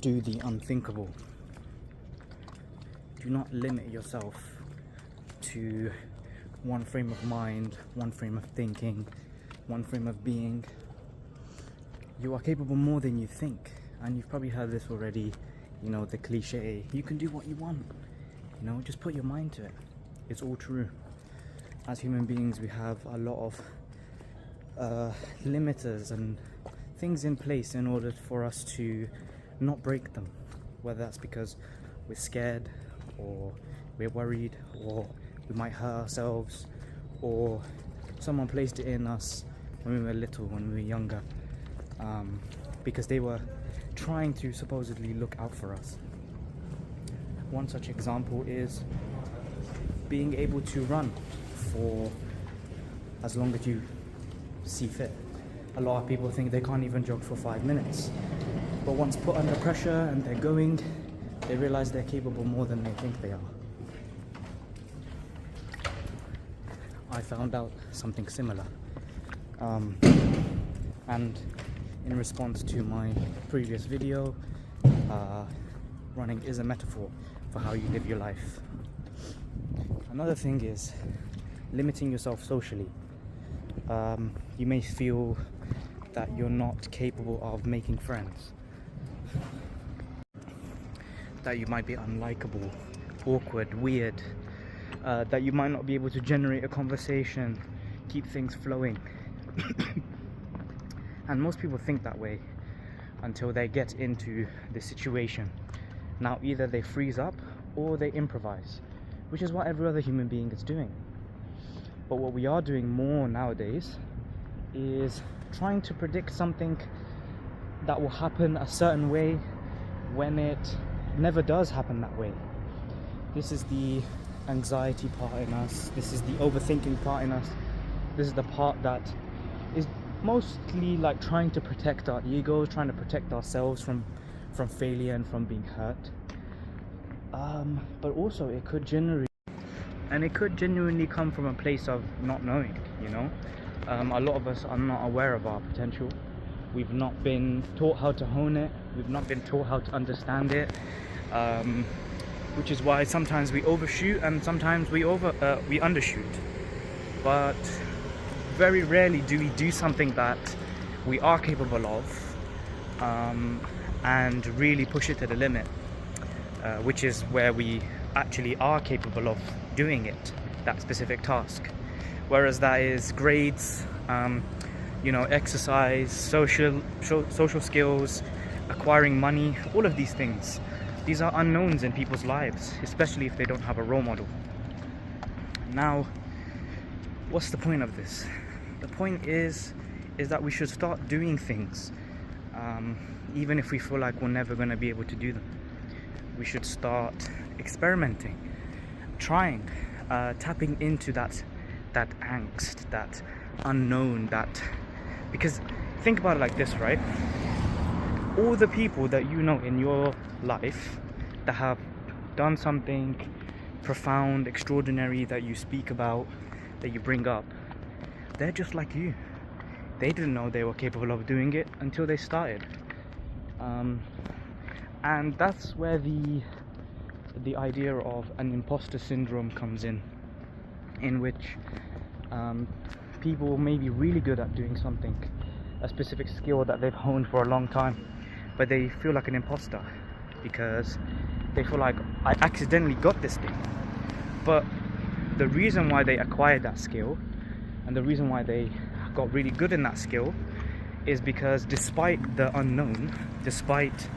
do the unthinkable. Do not limit yourself to one frame of mind, one frame of thinking, one frame of being. You are capable more than you think, and you've probably heard this already, you know, the cliche, you can do what you want, you know, just put your mind to it. It's all true. As human beings, we have a lot of limiters and things in place in order for us to not break them, whether that's because we're scared, or we're worried, or we might hurt ourselves, or someone placed it in us when we were little, when we were younger, because they were trying to supposedly look out for us. One such example is being able to run for as long as you see fit. A lot of people think they can't even jog for 5 minutes, but once put under pressure and they're going, they realize they're capable more than they think they are. I found out something similar, and in response to my previous video, running is a metaphor for how you live your life. Another thing is limiting yourself socially. You may feel that you're not capable of making friends, that you might be unlikable, awkward, weird, that you might not be able to generate a conversation, keep things flowing. And most people think that way until they get into the situation. Now either they freeze up or they improvise, which is what every other human being is doing. But what we are doing more nowadays is trying to predict something that will happen a certain way when it never does happen that way. This is the anxiety part in us, this is the overthinking part in us, this is the part that is mostly like trying to protect our egos, trying to protect ourselves from failure and from being hurt. But also it could genuinely come from a place of not knowing, you know. A lot of us are not aware of our potential. We've not been taught how to hone it, we've not been taught how to understand it, which is why sometimes we overshoot and sometimes we undershoot. But very rarely do we do something that we are capable of and really push it to the limit, which is where we actually are capable of doing it, that specific task. Whereas that is grades, you know, exercise, social skills, acquiring money, all of these things. These are unknowns in people's lives, especially if they don't have a role model. Now, what's the point of this? The point is that we should start doing things, even if we feel like we're never going to be able to do them. We should start experimenting, trying, tapping into that angst, that unknown, because think about it like this, right? All the people that you know in your life that have done something profound, extraordinary, that you speak about, that you bring up, they're just like you. They didn't know they were capable of doing it until they started. And that's where the idea of an imposter syndrome comes in which people may be really good at doing something, a specific skill that they've honed for a long time, but they feel like an imposter because they feel like, I accidentally got this thing. But the reason why they acquired that skill and the reason why they got really good in that skill is because despite the unknown, despite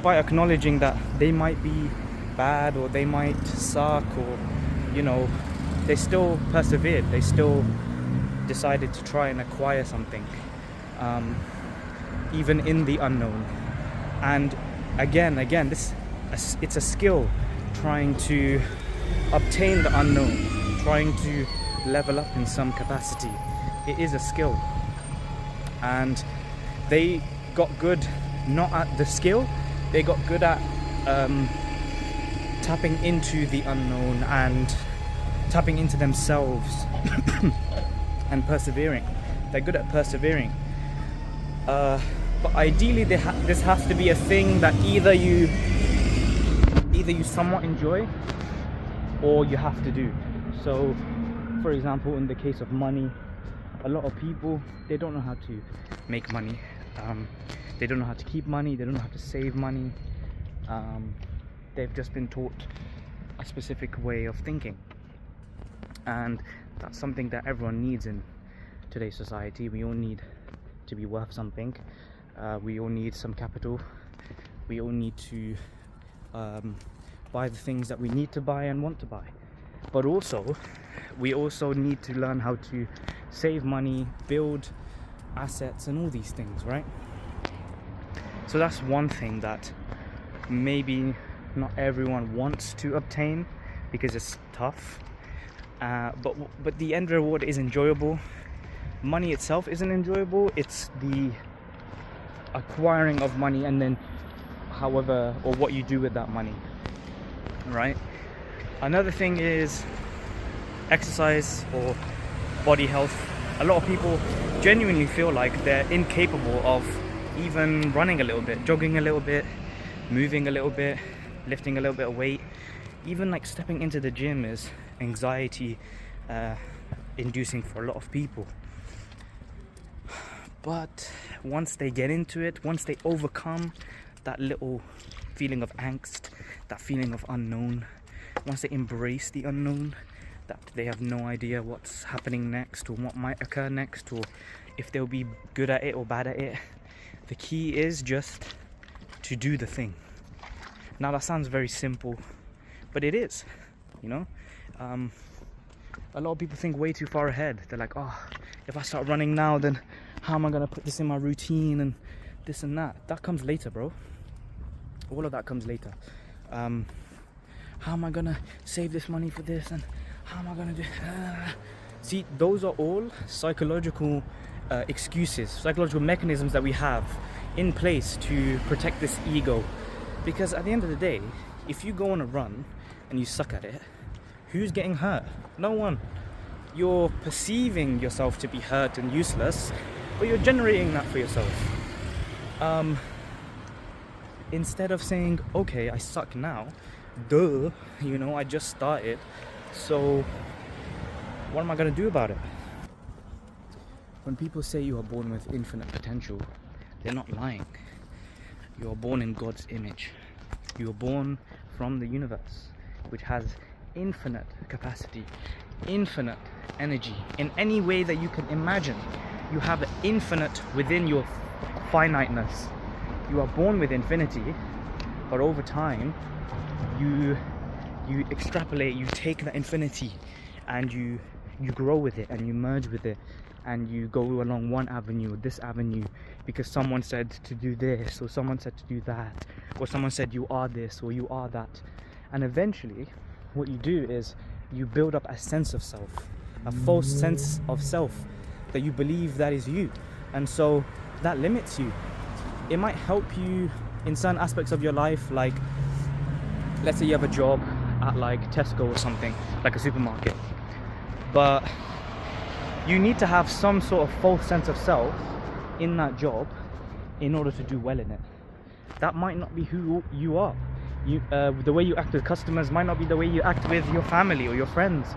acknowledging that they might be bad or they might suck, or, you know, they still persevered, they still decided to try and acquire something, even in the unknown. And again, it's a skill, trying to obtain the unknown, trying to level up in some capacity. It is a skill, and they got good not at the skill, they got good at tapping into the unknown and tapping into themselves and persevering. They're good at persevering. But ideally, this has to be a thing that either you somewhat enjoy or you have to do. So, for example, in the case of money, a lot of people, they don't know how to make money. They don't know how to keep money. They don't know how to save money. They've just been taught a specific way of thinking, and that's something that everyone needs in today's society. We all need to be worth something. We all need some capital. We all need to buy the things that we need to buy and want to buy. But also, we also need to learn how to save money, build assets, and all these things, right? So that's one thing that maybe not everyone wants to obtain because it's tough. But the end reward is enjoyable. Money itself isn't enjoyable. It's the acquiring of money, and then however or what you do with that money, right? Another thing is exercise or body health. A lot of people genuinely feel like they're incapable of even running a little bit, jogging a little bit, moving a little bit, lifting a little bit of weight. Even like stepping into the gym is anxiety inducing for a lot of people. But once they get into it, once they overcome that little feeling of angst, that feeling of unknown, once they embrace the unknown, that they have no idea what's happening next or what might occur next, or if they'll be good at it or bad at it, the key is just to do the thing. Now that sounds very simple, but it is, you know. A lot of people think way too far ahead. They're like, oh, if I start running now, then how am I gonna put this in my routine and this and that? That comes later, bro. All of that comes later. How am I gonna save this money for this, and how am I gonna do? See, those are all psychological excuses, psychological mechanisms that we have in place to protect this ego. Because at the end of the day, if you go on a run and you suck at it, who's getting hurt? No one. You're perceiving yourself to be hurt and useless, but you're generating that for yourself. Instead of saying, okay, I suck now, duh, you know, I just started, so what am I gonna do about it? When people say you are born with infinite potential, they're not lying. You are born in God's image. You are born from the universe, which has infinite capacity, infinite energy. In any way that you can imagine, you have infinite within your finiteness. You are born with infinity, but over time, you extrapolate, you take that infinity, and you grow with it, and you merge with it, and you go along one avenue, this avenue, because someone said to do this, or someone said to do that, or someone said you are this, or you are that. And eventually, what you do is you build up a sense of self, a false sense of self that you believe that is you, and so that limits you. It might help you in certain aspects of your life, like let's say you have a job at like Tesco or something, like a supermarket, but you need to have some sort of false sense of self in that job in order to do well in it. That might not be who you are. The way you act with customers might not be the way you act with your family or your friends.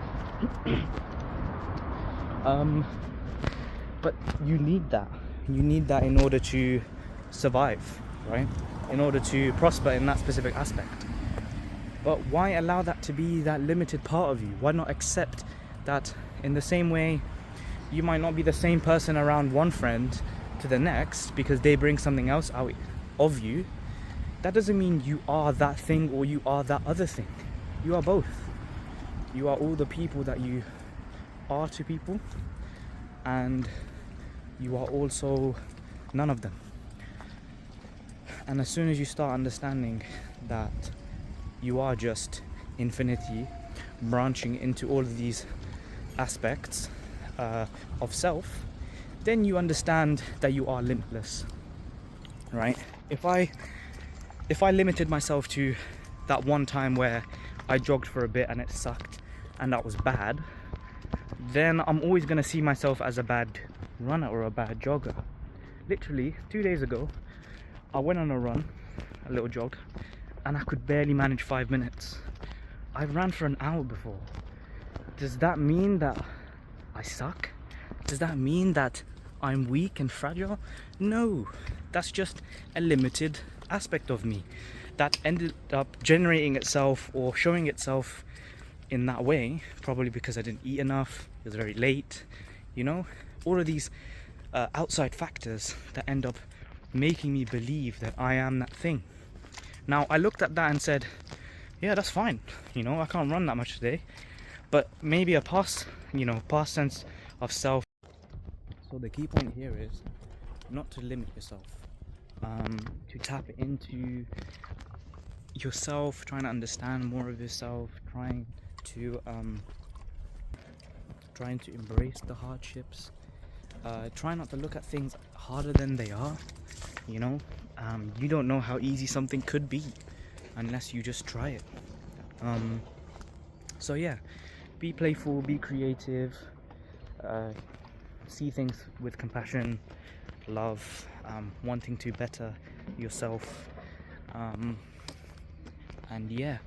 But you need that. You need that in order to survive, right? In order to prosper in that specific aspect. But why allow that to be that limited part of you? Why not accept that in the same way you might not be the same person around one friend to the next because they bring something else out of you? That doesn't mean you are that thing or you are that other thing. You are both. You are all the people that you are to people, and you are also none of them. And as soon as you start understanding that you are just infinity branching into all of these aspects of self, then you understand that you are limitless, right? If I limited myself to that one time where I jogged for a bit and it sucked and that was bad, then I'm always going to see myself as a bad runner or a bad jogger, Literally 2 days ago, I went on a run, a little jog, and I could barely manage 5 minutes. I ran for an hour before. Does that mean that I suck? Does that mean that I'm weak and fragile? No, that's just a limited aspect of me that ended up generating itself or showing itself in that way, probably because I didn't eat enough, it was very late, all of these outside factors that end up making me believe that I am that thing. Now, I looked at that and said, yeah, that's fine, I can't run that much today, but maybe a past sense of self. So the key point here is not to limit yourself, to tap into yourself, trying to understand more of yourself, trying to embrace the hardships, try not to look at things harder than they are. You don't know how easy something could be unless you just try it. So yeah, be playful, be creative, see things with compassion, love, wanting to better yourself, and yeah,